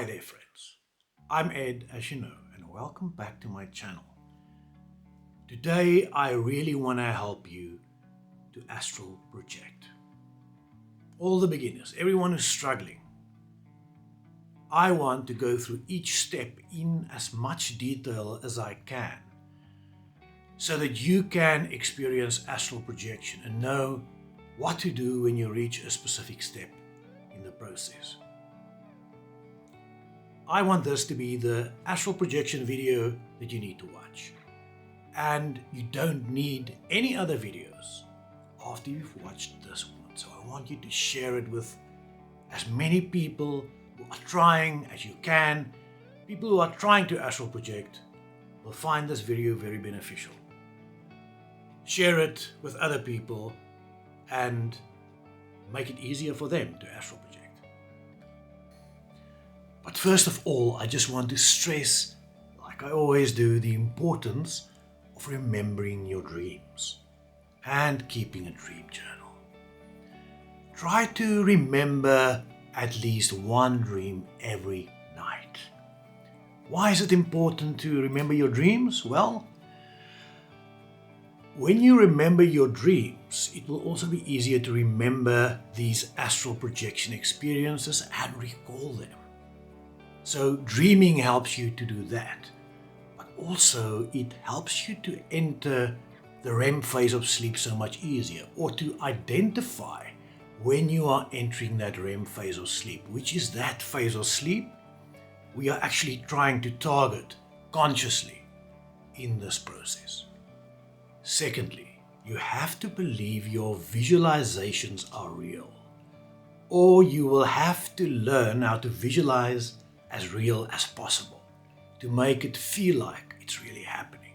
Hi there friends, I'm Ed, as you know, and welcome back to my channel. Today I really want to help you to astral project. All the beginners, everyone who's struggling. I want to go through each step in as much detail as I can so that you can experience astral projection and know what to do when you reach a specific step in the process. I want this to be the astral projection video that you need to watch. And you don't need any other videos after you've watched this one. So I want you to share it with as many people who are trying as you can. People who are trying to astral project will find this video very beneficial. Share it with other people and make it easier for them to astral project. But first of all, I just want to stress, like I always do, the importance of remembering your dreams and keeping a dream journal. Try to remember at least one dream every night. Why is it important to remember your dreams? Well, when you remember your dreams, it will also be easier to remember these astral projection experiences and recall them. So dreaming helps you to do that, but also it helps you to enter the REM phase of sleep so much easier, or to identify when you are entering that REM phase of sleep, which is that phase of sleep we are actually trying to target consciously in this process. Secondly, you have to believe your visualizations are real, or you will have to learn how to visualize as real as possible to make it feel like it's really happening.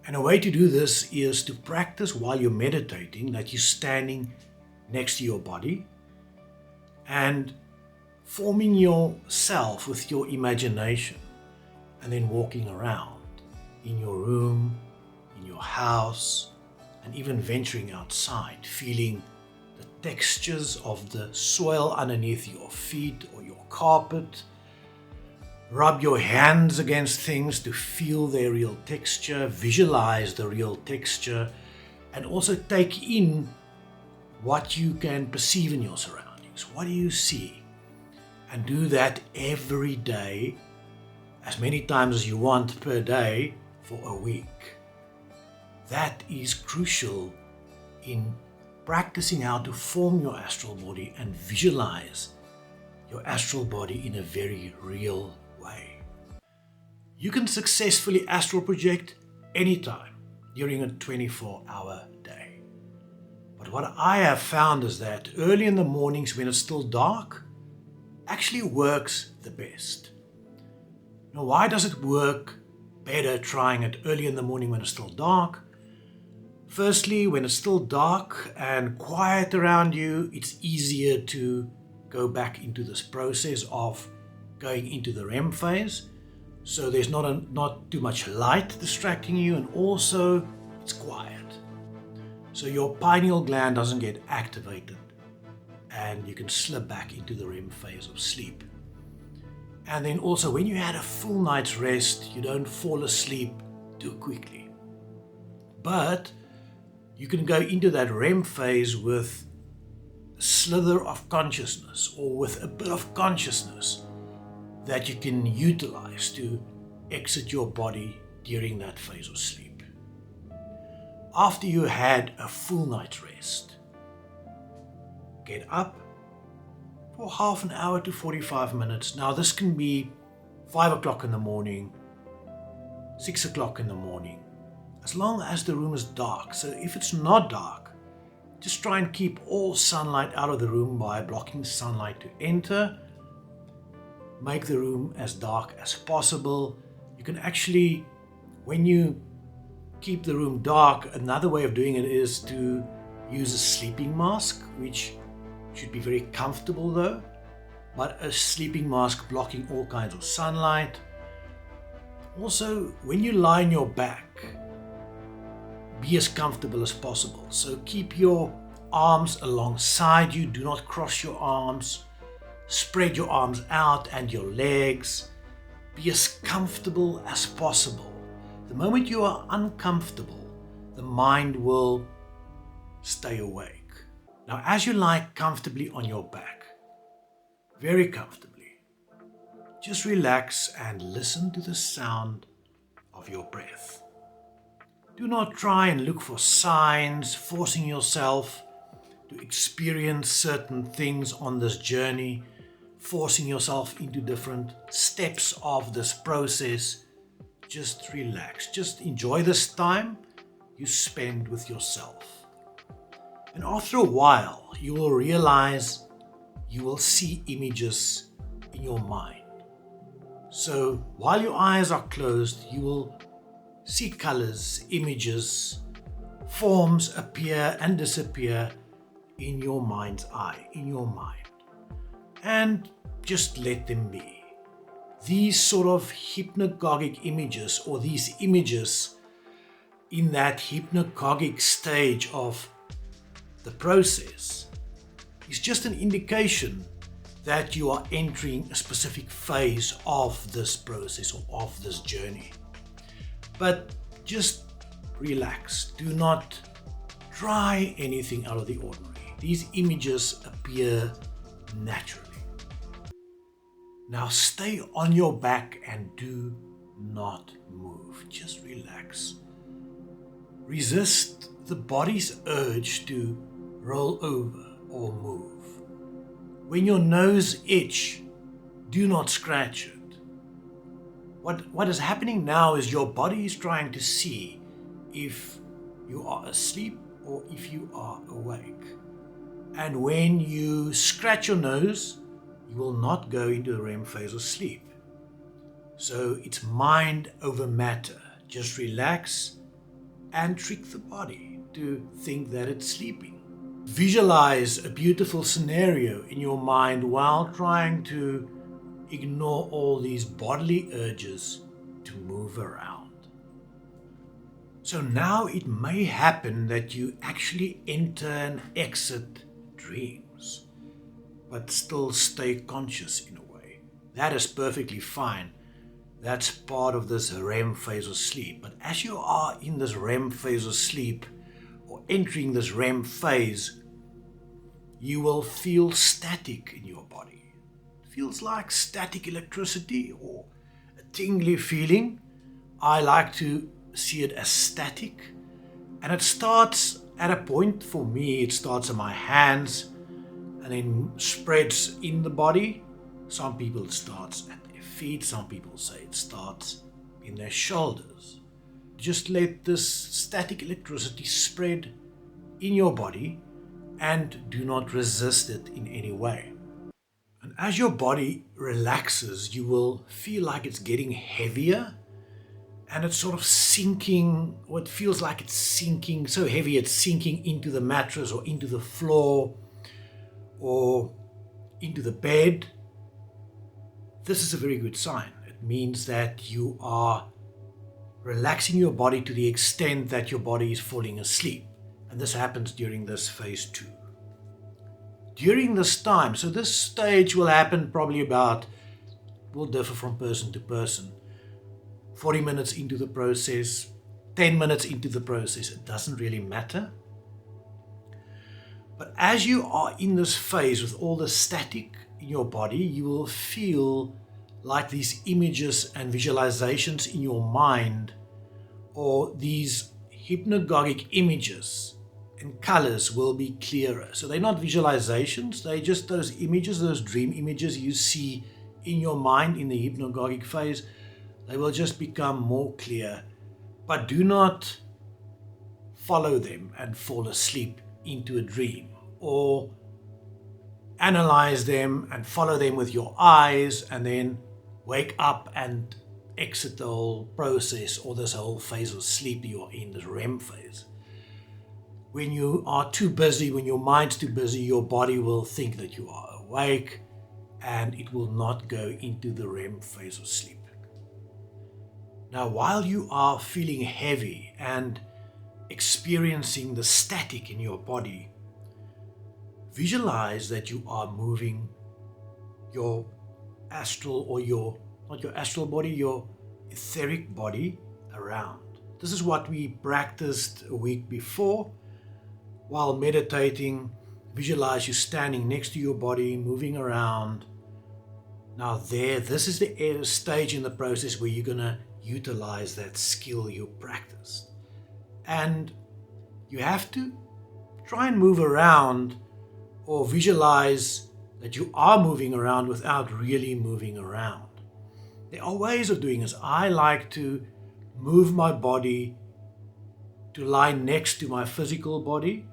And a way to do this is to practice while you're meditating that you're standing next to your body and forming yourself with your imagination and then walking around in your room, in your house, and even venturing outside, feeling the textures of the soil underneath your feet or your carpet. Rub your hands against things to feel their real texture, visualize the real texture, and also take in what you can perceive in your surroundings. What do you see? And do that every day, as many times as you want per day for a week. That is crucial in practicing how to form your astral body and visualize your astral body in a very real way. You can successfully astral project anytime during a 24-hour day. But what I have found is that early in the mornings when it's still dark actually works the best. Now, why does it work better trying it early in the morning when it's still dark? Firstly, when it's still dark and quiet around you, it's easier to go back into this process of going into the REM phase. So there's not too much light distracting you, and also it's quiet. So your pineal gland doesn't get activated and you can slip back into the REM phase of sleep. And then also when you had a full night's rest, you don't fall asleep too quickly. But you can go into that REM phase with a slither of consciousness, or with a bit of consciousness that you can utilize to exit your body during that phase of sleep. After you had a full night's rest, get up for half an hour to 45 minutes. Now this can be 5 o'clock in the morning, 6 o'clock in the morning, as long as the room is dark. So if it's not dark, just try and keep all sunlight out of the room by blocking sunlight to enter. Make the room as dark as possible. You can actually, when you keep the room dark, another way of doing it is to use a sleeping mask, which should be very comfortable though, but a sleeping mask blocking all kinds of sunlight. Also, when you lie on your back, be as comfortable as possible. So keep your arms alongside you, do not cross your arms. Spread your arms out and your legs. Be as comfortable as possible. The moment you are uncomfortable, the mind will stay awake. Now, as you lie comfortably on your back, very comfortably, just relax and listen to the sound of your breath. Do not try and look for signs, forcing yourself to experience certain things on this journey, forcing yourself into different steps of this process. Just relax. Just enjoy this time you spend with yourself. And after a while, you will realize you will see images in your mind. So while your eyes are closed, you will see colors, images, forms appear and disappear in your mind's eye, in your mind. And just let them be. These sort of hypnagogic images, or these images in that hypnagogic stage of the process, is just an indication that you are entering a specific phase of this process or of this journey. But just relax. Do not try anything out of the ordinary. These images appear naturally. Now stay on your back and do not move. Just relax. Resist the body's urge to roll over or move. When your nose itches, do not scratch it. What is happening now is your body is trying to see if you are asleep or if you are awake. And when you scratch your nose, you will not go into the REM phase of sleep. So it's mind over matter. Just relax and trick the body to think that it's sleeping. Visualize a beautiful scenario in your mind while trying to ignore all these bodily urges to move around. So now it may happen that you actually enter and exit dreams, but still stay conscious in a way. That is perfectly fine. That's part of this REM phase of sleep. But as you are in this REM phase of sleep, or entering this REM phase, you will feel static in your body. It feels like static electricity or a tingly feeling. I like to see it as static. And it starts at a point, for me, it starts in my hands and then spreads in the body. Some people it starts at their feet. Some people say it starts in their shoulders. Just let this static electricity spread in your body and do not resist it in any way. And as your body relaxes, you will feel like it's getting heavier and it's sort of sinking, or it feels like it's sinking, so heavy it's sinking into the mattress or into the floor or into the bed. This is a very good sign. It means that you are relaxing your body to the extent that your body is falling asleep. And this happens during this phase 2. During this time, so this stage will happen probably will differ from person to person. 40 minutes into the process, 10 minutes into the process, it doesn't really matter. But as you are in this phase with all the static in your body, you will feel like these images and visualizations in your mind, or these hypnagogic images and colors, will be clearer. So they're not visualizations, they're just those images, those dream images you see in your mind in the hypnagogic phase. They will just become more clear, but do not follow them and fall asleep into a dream, or analyze them and follow them with your eyes and then wake up and exit the whole process or this whole phase of sleep you're in, this REM phase. When you are too busy, when your mind's too busy, your body will think that you are awake and it will not go into the REM phase of sleep. Now, while you are feeling heavy and experiencing the static in your body, visualize that you are moving your astral, or not your astral body, your etheric body around. This is what we practiced a week before. While meditating, visualize you standing next to your body, moving around. Now this is the stage in the process where you're going to utilize that skill you practiced. And you have to try and move around or visualize that you are moving around without really moving around. There are ways of doing this. I like to move my body to lie next to my physical body,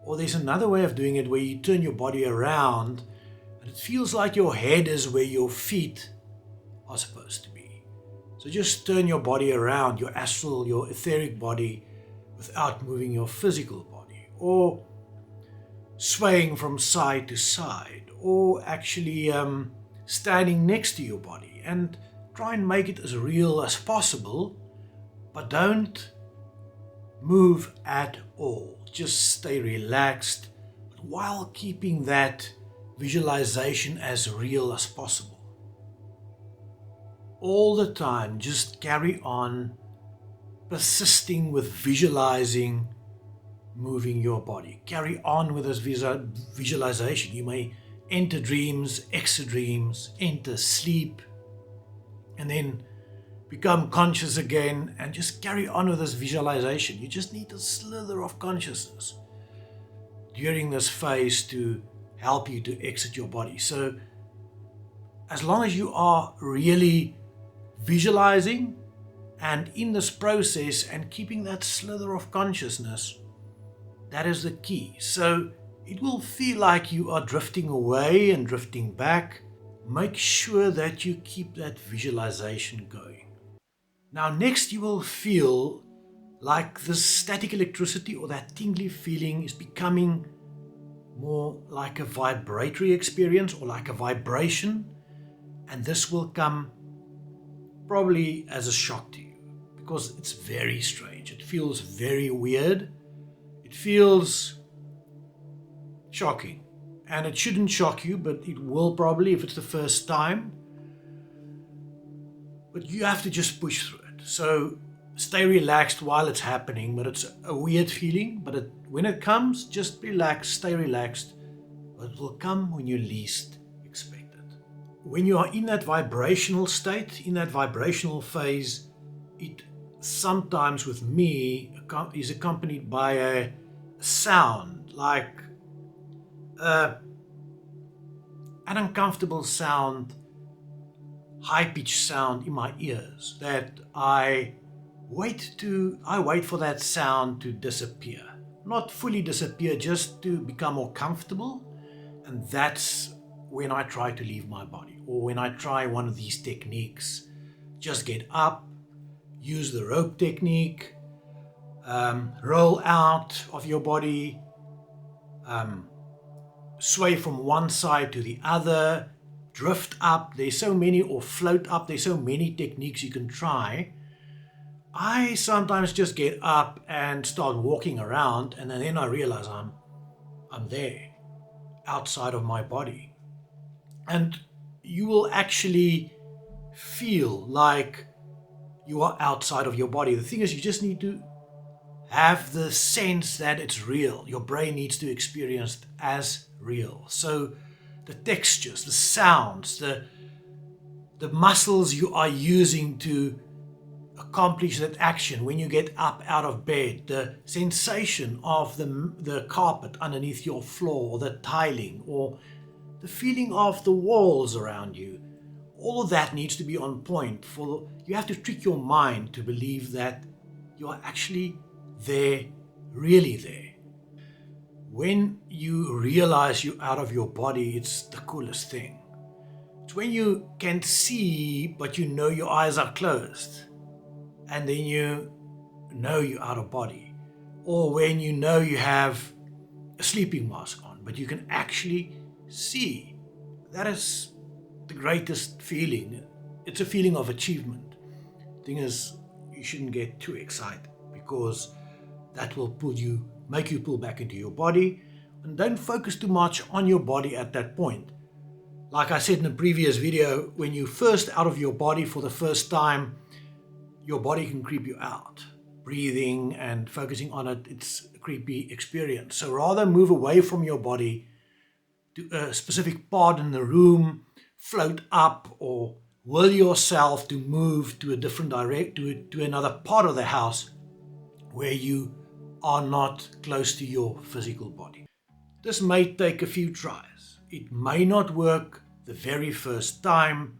or there's another way of doing it where you turn your body around and it feels like your head is where your feet are supposed to be. So just turn your body around, your astral, your etheric body, without moving your physical body, or swaying from side to side, or actually standing next to your body, and try and make it as real as possible, but don't move at all. Just stay relaxed, but while keeping that visualization as real as possible. All the time, just carry on persisting with visualizing moving your body. Carry on with this visualization. You may enter dreams, exit dreams, enter sleep, and then become conscious again, and just carry on with this visualization. You just need a slither of consciousness during this phase to help you to exit your body. So as long as you are really visualizing and in this process and keeping that slither of consciousness, that is the key. So it will feel like you are drifting away and drifting back. Make sure that you keep that visualization going. Now next, you will feel like this static electricity or that tingly feeling is becoming more like a vibratory experience or like a vibration, and this will come probably as a shock to you because it's very strange. It feels very weird. It feels shocking, and it shouldn't shock you, but it will probably if it's the first time. But you have to just push through it. So stay relaxed while it's happening, but it's a weird feeling. But when it comes, just relax, stay relaxed. But it will come when you least expect it. When you are in that vibrational state, in that vibrational phase, it sometimes with me is accompanied by a sound, like an uncomfortable sound, high-pitched sound in my ears that I wait for that sound to disappear. Not fully disappear, just to become more comfortable. And that's when I try to leave my body, or when I try one of these techniques. Just get up, use the rope technique, roll out of your body, sway from one side to the other, drift up. There's so many, or float up. There's so many techniques you can try. I sometimes just get up and start walking around, and then I realize I'm there, outside of my body. And you will actually feel like you are outside of your body. The thing is, you just need to have the sense that it's real. Your brain needs to experience it as real. So the textures, the sounds, the muscles you are using to accomplish that action when you get up out of bed, the sensation of the carpet underneath your floor, or the tiling, or the feeling of the walls around you, all of that needs to be on point. You have to trick your mind to believe that you are actually there, really there. When you realize you're out of your body, it's the coolest thing. It's when you can see, but you know your eyes are closed, and then you know you're out of body. Or when you know you have a sleeping mask on, but you can actually see. That is the greatest feeling. It's a feeling of achievement. The thing is, you shouldn't get too excited, because that will make you pull back into your body. And don't focus too much on your body at that point. Like I said in the previous video, when you're first out of your body for the first time, your body can creep you out. Breathing and focusing on it, it's a creepy experience. So rather move away from your body to a specific part in the room, float up, or will yourself to move to a different to another part of the house where you are not close to your physical body. This may take a few tries. It may not work the very first time,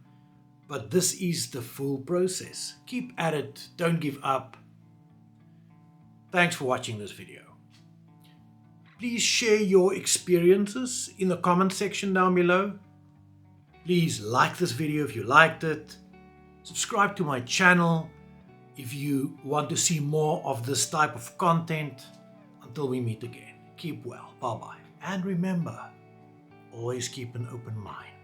but this is the full process. Keep at it, don't give up. Thanks for watching this video. Please share your experiences in the comment section down below. Please like this video if you liked it. Subscribe to my channel if you want to see more of this type of content. Until we meet again, keep well, bye-bye. And remember, always keep an open mind.